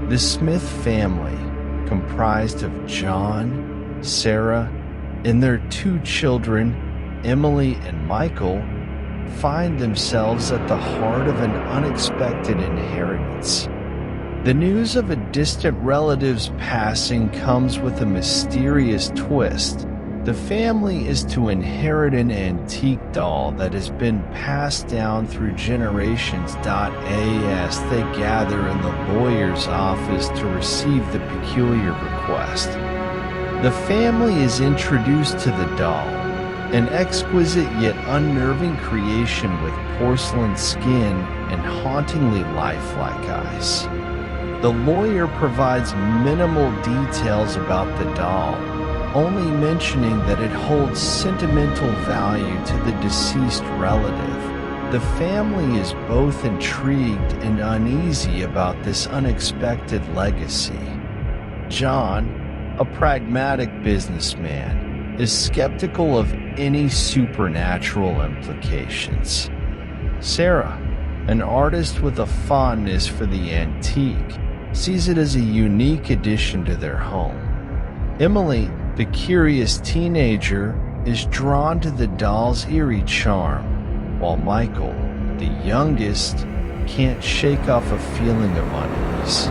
The Smith family, comprised of John, Sarah, and their 2 children, Emily and Michael, find themselves at the heart of an unexpected inheritance. The news of a distant relative's passing comes with a mysterious twist. The family is to inherit an antique doll that has been passed down through generations. As they gather in the lawyer's office to receive the peculiar request, the family is introduced to the doll, an exquisite yet unnerving creation with porcelain skin and hauntingly lifelike eyes. The lawyer provides minimal details about the doll, only mentioning that it holds sentimental value to the deceased relative. The family is both intrigued and uneasy about this unexpected legacy. John, a pragmatic businessman, is skeptical of any supernatural implications. Sarah, an artist with a fondness for the antique, sees it as a unique addition to their home. Emily, the curious teenager, is drawn to the doll's eerie charm, while Michael, the youngest, can't shake off a feeling of unease.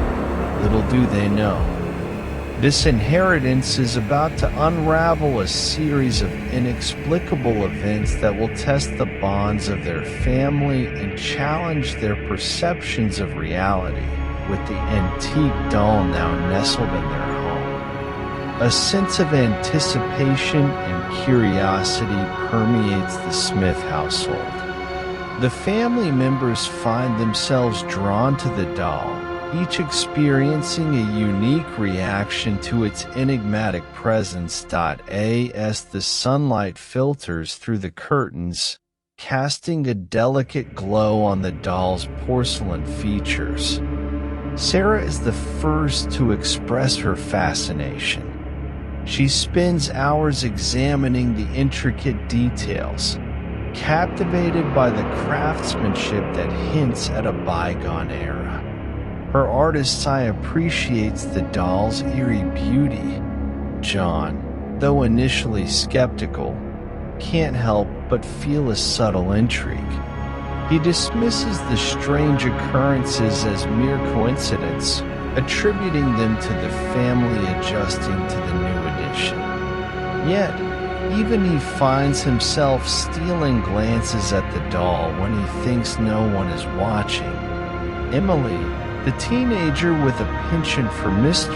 Little do they know, this inheritance is about to unravel a series of inexplicable events that will test the bonds of their family and challenge their perceptions of reality, with the antique doll now nestled in their home. A sense of anticipation and curiosity permeates the Smith household. The family members find themselves drawn to the doll, each experiencing a unique reaction to its enigmatic presence. As the sunlight filters through the curtains, casting a delicate glow on the doll's porcelain features. Sarah is the first to express her fascination. She spends hours examining the intricate details, captivated by the craftsmanship that hints at a bygone era. Her artist's eye appreciates the doll's eerie beauty. John, though initially skeptical, can't help but feel a subtle intrigue. He dismisses the strange occurrences as mere coincidence, attributing them to the family adjusting to the new addition. Yet, even he finds himself stealing glances at the doll when he thinks no one is watching. Emily, the teenager with a penchant for mystery,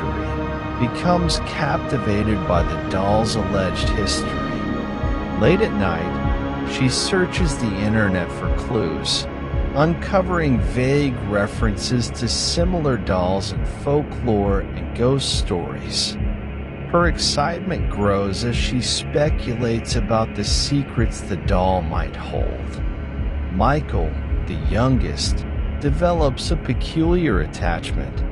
becomes captivated by the doll's alleged history. Late at night, she searches the internet for clues, uncovering vague references to similar dolls in folklore and ghost stories. Her excitement grows as she speculates about the secrets the doll might hold. Michael, the youngest, develops a peculiar attachment.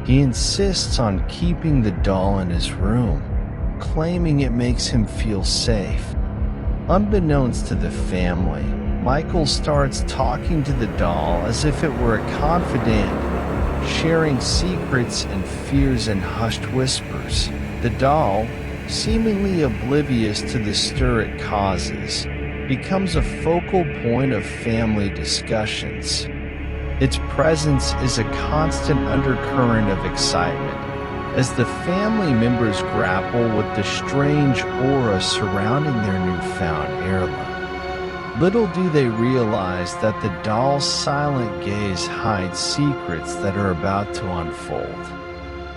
He insists on keeping the doll in his room, claiming it makes him feel safe. Unbeknownst to the family, Michael starts talking to the doll as if it were a confidant, sharing secrets and fears in hushed whispers. The doll, seemingly oblivious to the stir it causes, becomes a focal point of family discussions. Its presence is a constant undercurrent of excitement as the family members grapple with the strange aura surrounding their newfound heirloom. Little do they realize that the doll's silent gaze hides secrets that are about to unfold.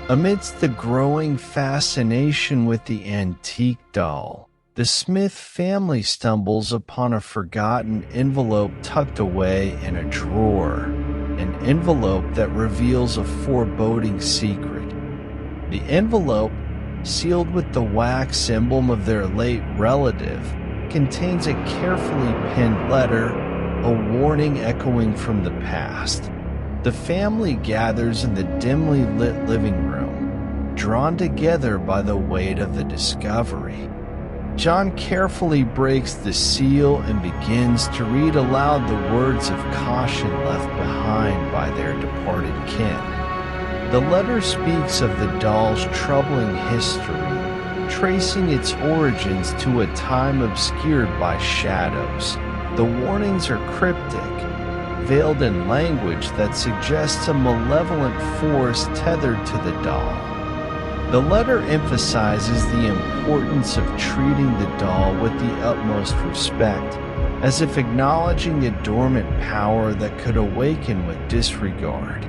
Amidst the growing fascination with the antique doll, the Smith family stumbles upon a forgotten envelope tucked away in a drawer, an envelope that reveals a foreboding secret. The envelope, sealed with the wax emblem of their late relative, contains a carefully penned letter, a warning echoing from the past. The family gathers in the dimly lit living room, drawn together by the weight of the discovery. John carefully breaks the seal and begins to read aloud the words of caution left behind by their departed kin. The letter speaks of the doll's troubling history, tracing its origins to a time obscured by shadows. The warnings are cryptic, veiled in language that suggests a malevolent force tethered to the doll. The letter emphasizes the importance of treating the doll with the utmost respect, as if acknowledging a dormant power that could awaken with disregard.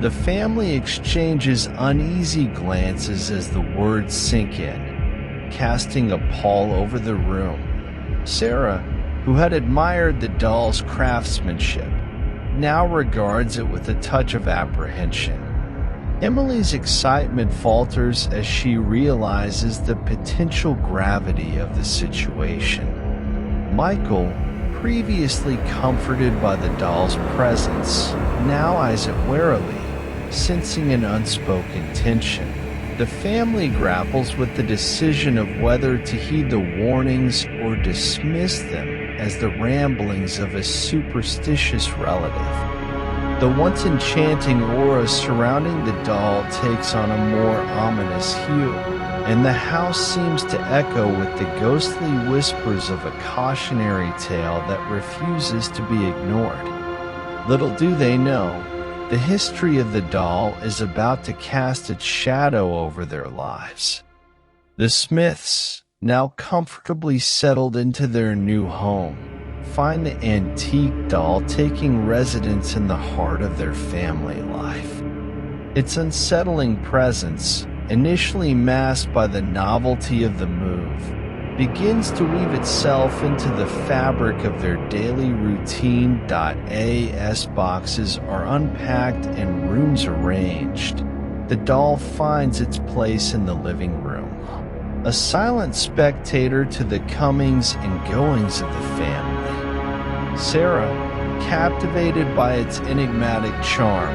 The family exchanges uneasy glances as the words sink in, casting a pall over the room. Sarah, who had admired the doll's craftsmanship, now regards it with a touch of apprehension. Emily's excitement falters as she realizes the potential gravity of the situation. Michael, previously comforted by the doll's presence, now eyes it warily, sensing an unspoken tension. The family grapples with the decision of whether to heed the warnings or dismiss them as the ramblings of a superstitious relative. The once enchanting aura surrounding the doll takes on a more ominous hue, and the house seems to echo with the ghostly whispers of a cautionary tale that refuses to be ignored. Little do they know, the history of the doll is about to cast its shadow over their lives. The Smiths, now comfortably settled into their new home, find the antique doll taking residence in the heart of their family life. Its unsettling presence, initially masked by the novelty of the move, begins to weave itself into the fabric of their daily routine. As boxes are unpacked and rooms arranged, the doll finds its place in the living room, a silent spectator to the comings and goings of the family. Sarah, captivated by its enigmatic charm,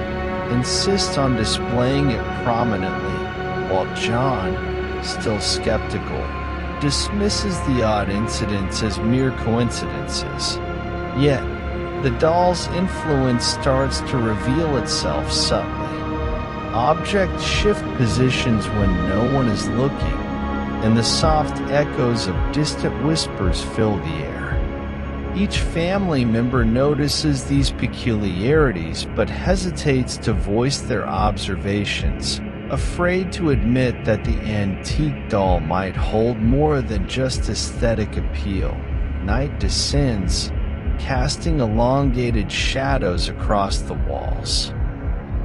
insists on displaying it prominently, while John, still skeptical, dismisses the odd incidents as mere coincidences. Yet, the doll's influence starts to reveal itself subtly. Objects shift positions when no one is looking, and the soft echoes of distant whispers fill the air. Each family member notices these peculiarities but hesitates to voice their observations, afraid to admit that the antique doll might hold more than just aesthetic appeal. Night descends, casting elongated shadows across the walls.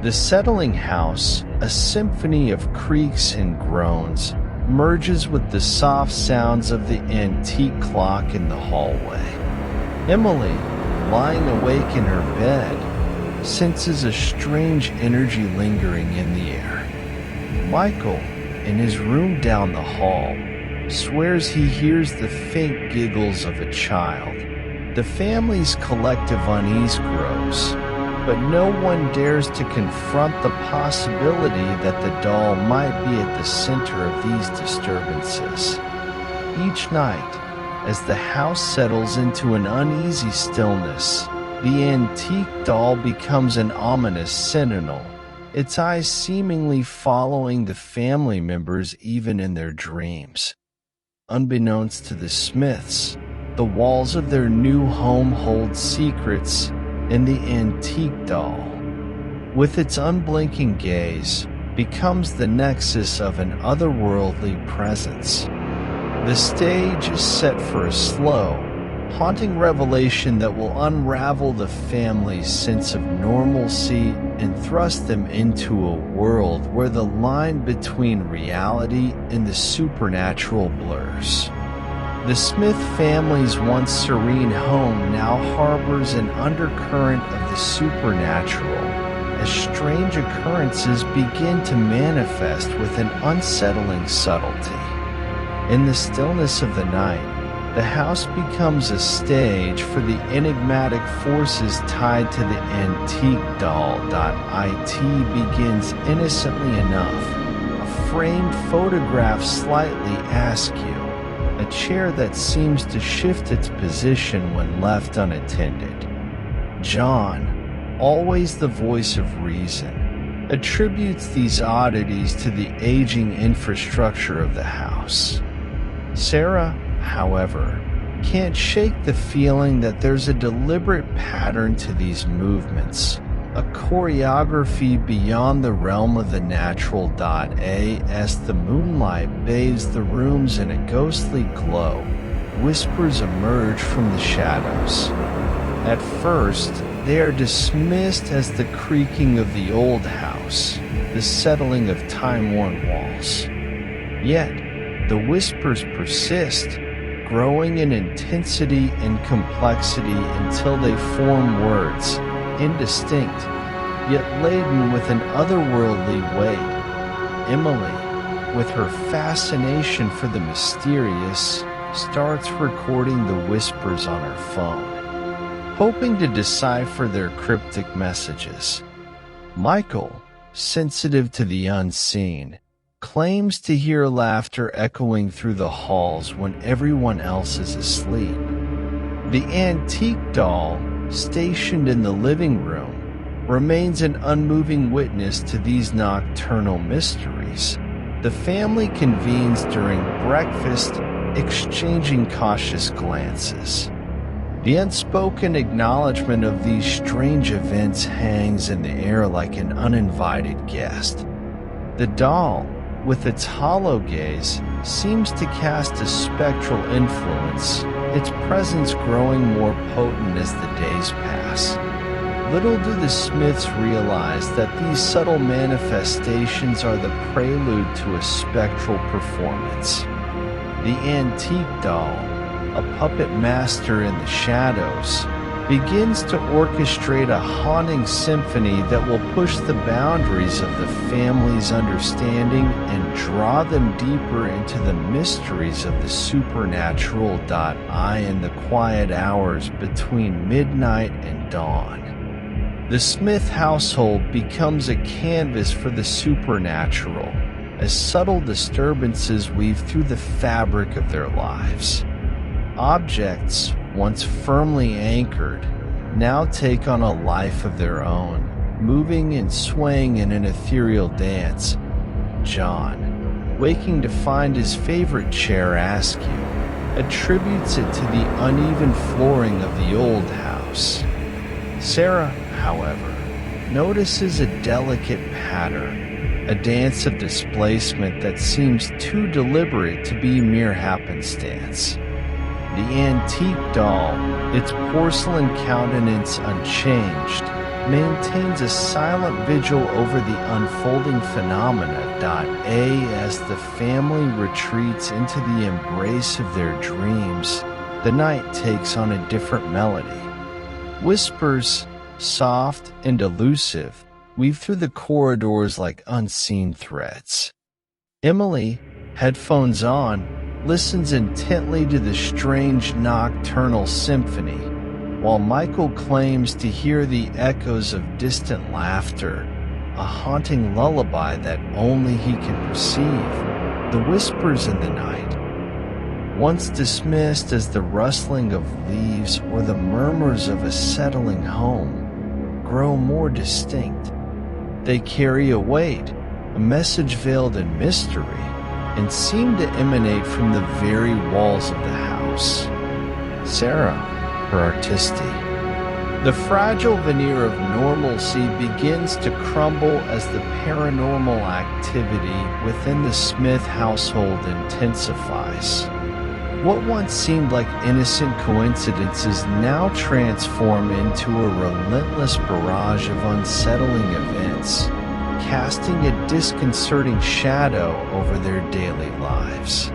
The settling house, a symphony of creaks and groans, merges with the soft sounds of the antique clock in the hallway. Emily, lying awake in her bed, senses a strange energy lingering in the air. Michael, in his room down the hall, swears he hears the faint giggles of a child. The family's collective unease grows, but no one dares to confront the possibility that the doll might be at the center of these disturbances. Each night, as the house settles into an uneasy stillness, the antique doll becomes an ominous sentinel, its eyes seemingly following the family members even in their dreams. Unbeknownst to the Smiths, the walls of their new home hold secrets, and the antique doll, with its unblinking gaze, becomes the nexus of an otherworldly presence. The stage is set for a slow, haunting revelation that will unravel the family's sense of normalcy and thrust them into a world where the line between reality and the supernatural blurs. The Smith family's once serene home now harbors an undercurrent of the supernatural, as strange occurrences begin to manifest with an unsettling subtlety. In the stillness of the night, the house becomes a stage for the enigmatic forces tied to the antique doll. It begins innocently enough, a framed photograph slightly askew, a chair that seems to shift its position when left unattended. John, always the voice of reason, attributes these oddities to the aging infrastructure of the house. Sarah, however, can't shake the feeling that there's a deliberate pattern to these movements, a choreography beyond the realm of the natural. As the moonlight bathes the rooms in a ghostly glow, whispers emerge from the shadows. At first, they are dismissed as the creaking of the old house, the settling of time-worn walls. Yet, the whispers persist, growing in intensity and complexity until they form words, indistinct, yet laden with an otherworldly weight. Emily, with her fascination for the mysterious, starts recording the whispers on her phone, hoping to decipher their cryptic messages. Michael, sensitive to the unseen, claims to hear laughter echoing through the halls when everyone else is asleep. The antique doll, stationed in the living room, remains an unmoving witness to these nocturnal mysteries. The family convenes during breakfast, exchanging cautious glances. The unspoken acknowledgement of these strange events hangs in the air like an uninvited guest. The doll, with its hollow gaze, seems to cast a spectral influence, its presence growing more potent as the days pass. Little do the Smiths realize that these subtle manifestations are the prelude to a spectral performance. The antique doll, a puppet master in the shadows, begins to orchestrate a haunting symphony that will push the boundaries of the family's understanding and draw them deeper into the mysteries of the supernatural. In the quiet hours between midnight and dawn, the Smith household becomes a canvas for the supernatural, as subtle disturbances weave through the fabric of their lives. Objects, once firmly anchored, now take on a life of their own, moving and swaying in an ethereal dance. John, waking to find his favorite chair askew, attributes it to the uneven flooring of the old house. Sarah, however, notices a delicate pattern, a dance of displacement that seems too deliberate to be mere happenstance. The antique doll, its porcelain countenance unchanged, maintains a silent vigil over the unfolding phenomena. As the family retreats into the embrace of their dreams, the night takes on a different melody. Whispers, soft and elusive, weave through the corridors like unseen threads. Emily, headphones on, listens intently to the strange nocturnal symphony, while Michael claims to hear the echoes of distant laughter, a haunting lullaby that only he can perceive. The whispers in the night, once dismissed as the rustling of leaves or the murmurs of a settling home, grow more distinct. They carry a weight, a message veiled in mystery, and seem to emanate from the very walls of the house. Sarah, her artisty. The fragile veneer of normalcy begins to crumble as the paranormal activity within the Smith household intensifies. What once seemed like innocent coincidences now transform into a relentless barrage of unsettling events, casting a disconcerting shadow over their daily lives.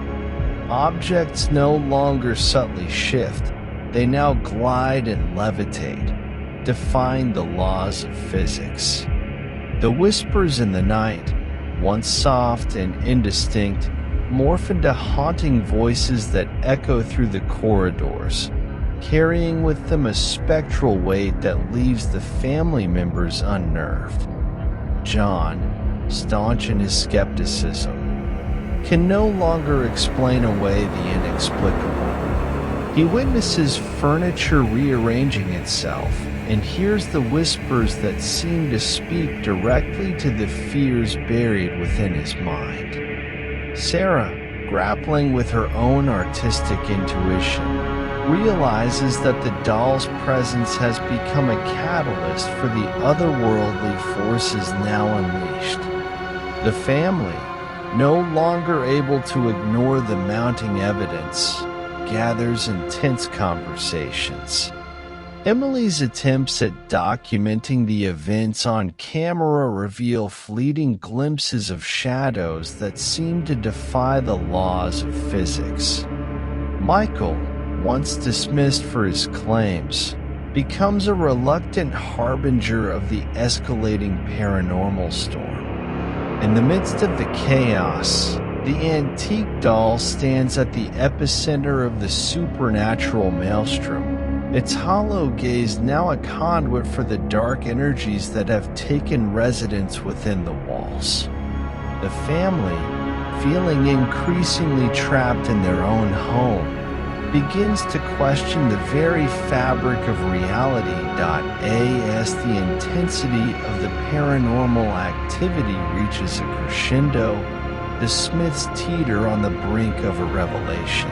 Objects no longer subtly shift, they now glide and levitate, defying the laws of physics. The whispers in the night, once soft and indistinct, morph into haunting voices that echo through the corridors, carrying with them a spectral weight that leaves the family members unnerved. John, staunch in his skepticism, can no longer explain away the inexplicable. He witnesses furniture rearranging itself, and hears the whispers that seem to speak directly to the fears buried within his mind. Sarah, grappling with her own artistic intuition, realizes that the doll's presence has become a catalyst for the otherworldly forces now unleashed. The family, no longer able to ignore the mounting evidence, gathers intense conversations. Emily's attempts at documenting the events on camera reveal fleeting glimpses of shadows that seem to defy the laws of physics. Michael, once dismissed for his claims, becomes a reluctant harbinger of the escalating paranormal storm. In the midst of the chaos, the antique doll stands at the epicenter of the supernatural maelstrom, its hollow gaze now a conduit for the dark energies that have taken residence within the walls. The family, feeling increasingly trapped in their own home, begins to question the very fabric of reality. As the intensity of the paranormal activity reaches a crescendo, the Smiths teeter on the brink of a revelation.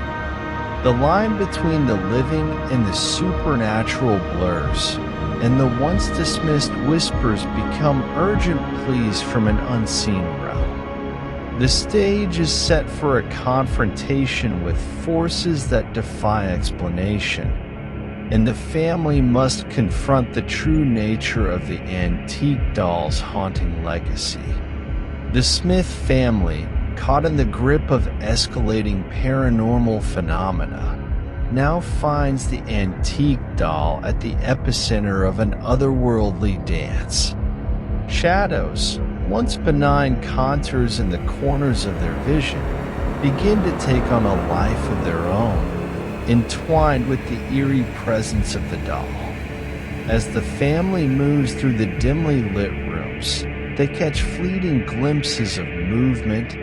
The line between the living and the supernatural blurs, and the once dismissed whispers become urgent pleas from an unseen realm. The stage is set for a confrontation with forces that defy explanation, and the family must confront the true nature of the antique doll's haunting legacy. The Smith family, caught in the grip of escalating paranormal phenomena, now finds the antique doll at the epicenter of an otherworldly dance. Shadows, once benign contours in the corners of their vision, begin to take on a life of their own, entwined with the eerie presence of the doll. As the family moves through the dimly lit rooms, they catch fleeting glimpses of movement,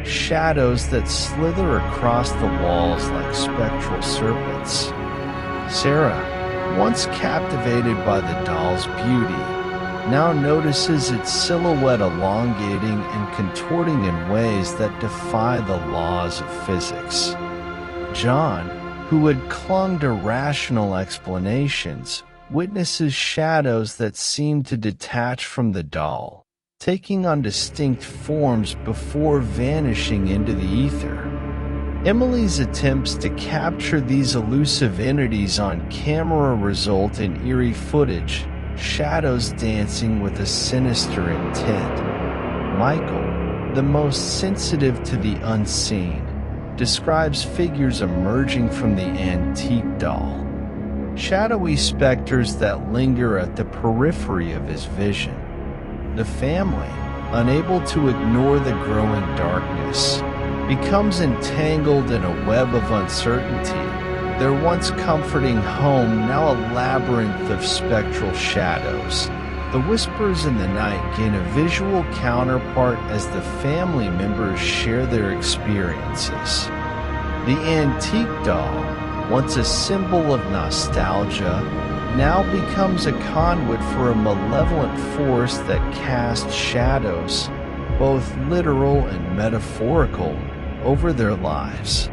shadows that slither across the walls like spectral serpents. Sarah, once captivated by the doll's beauty, now notices its silhouette elongating and contorting in ways that defy the laws of physics. John, who had clung to rational explanations, witnesses shadows that seem to detach from the doll, taking on distinct forms before vanishing into the ether. Emily's attempts to capture these elusive entities on camera result in eerie footage, shadows dancing with a sinister intent. Michael, the most sensitive to the unseen, describes figures emerging from the antique doll, shadowy specters that linger at the periphery of his vision. The family, unable to ignore the growing darkness, becomes entangled in a web of uncertainty, their once comforting home now a labyrinth of spectral shadows. The whispers in the night gain a visual counterpart as the family members share their experiences. The antique doll, once a symbol of nostalgia, now becomes a conduit for a malevolent force that casts shadows, both literal and metaphorical, over their lives.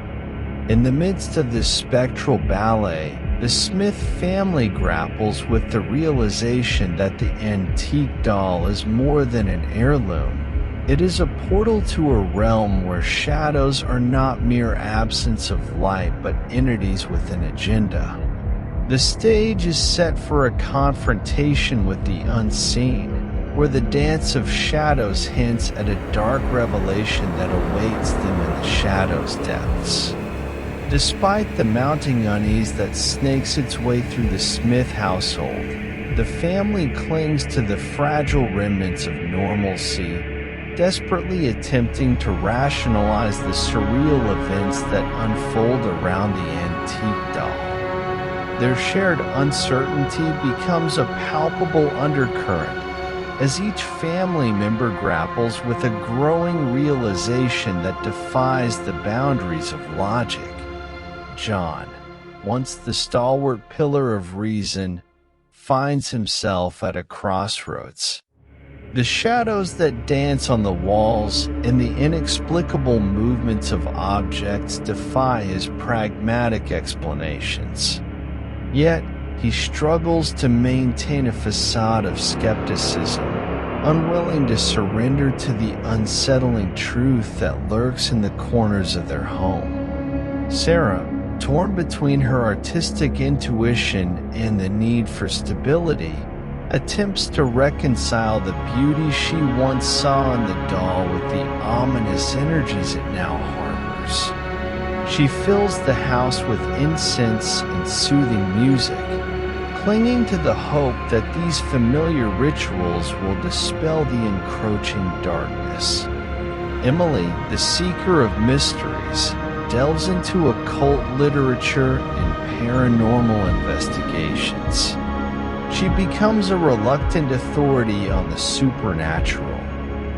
In the midst of this spectral ballet, the Smith family grapples with the realization that the antique doll is more than an heirloom. It is a portal to a realm where shadows are not mere absence of light but entities with an agenda. The stage is set for a confrontation with the unseen, where the dance of shadows hints at a dark revelation that awaits them in the shadows' depths. Despite the mounting unease that snakes its way through the Smith household, the family clings to the fragile remnants of normalcy, desperately attempting to rationalize the surreal events that unfold around the antique doll. Their shared uncertainty becomes a palpable undercurrent as each family member grapples with a growing realization that defies the boundaries of logic. John, once the stalwart pillar of reason, finds himself at a crossroads. The shadows that dance on the walls and the inexplicable movements of objects defy his pragmatic explanations. Yet, he struggles to maintain a facade of skepticism, unwilling to surrender to the unsettling truth that lurks in the corners of their home. Sarah, torn between her artistic intuition and the need for stability, attempts to reconcile the beauty she once saw in the doll with the ominous energies it now harbors. She fills the house with incense and soothing music, clinging to the hope that these familiar rituals will dispel the encroaching darkness. Emily, the seeker of mysteries, delves into occult literature and paranormal investigations. She becomes a reluctant authority on the supernatural,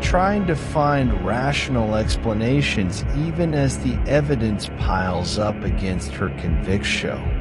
trying to find rational explanations even as the evidence piles up against her conviction.